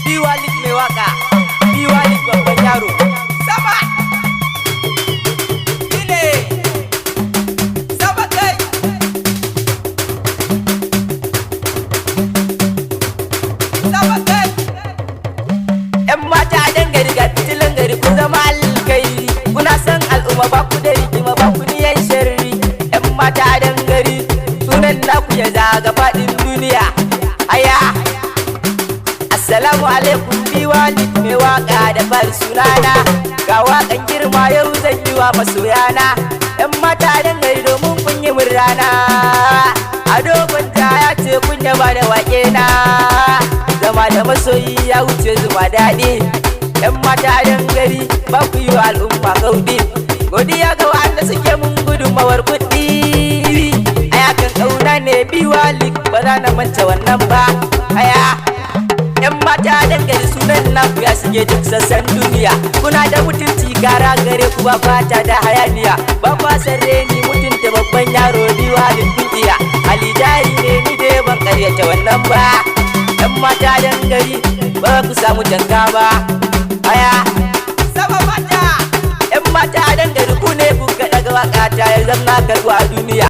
Biwalik mai waka, Biwalik babban yaro. Sama! Ile! Sama kai! Sama kai! ‘Yan mata dangare ga fitilan gari ku zama alkairi, kuna san al'umma ba ku da rigima ba ku niyan sharri. ‘Yan mata dangare sunan naku ya zaga faɗin duniya. Aya! Assalamu alaikum Biwalik mai waka da fari sunana, ga wakan girma yau zan yi wa masoyana. ‘Yan mata dangare domin kun yi min rana, a dogon ya ce kun yaba da wake na. Zama da masoyi ya wuce zuma daɗi. ‘Yan mata dangare ba ku yi wa al'umma gaudi, godiya ga wanda suke mun gudunmawar kuɗi. Ayakan ƙauna ne Biwalik ba za na manta wannan ba. Aya! ‘Yan mata dangare sunan naku ya shige duk sassan duniya, kuna da mutunci gara gare ku ba fata da hayaniya, ba kwasan reni mutunta babban yaro Biwalik kun iya. Ali jari ne ni dai ban karyata wannan ba. ‘Yan mata dangare ba ku samu janga ba. Aya! Sama mata! ‘Yan mata dangare ku ne ku ga daga waka ta ya zama karbu a duniya.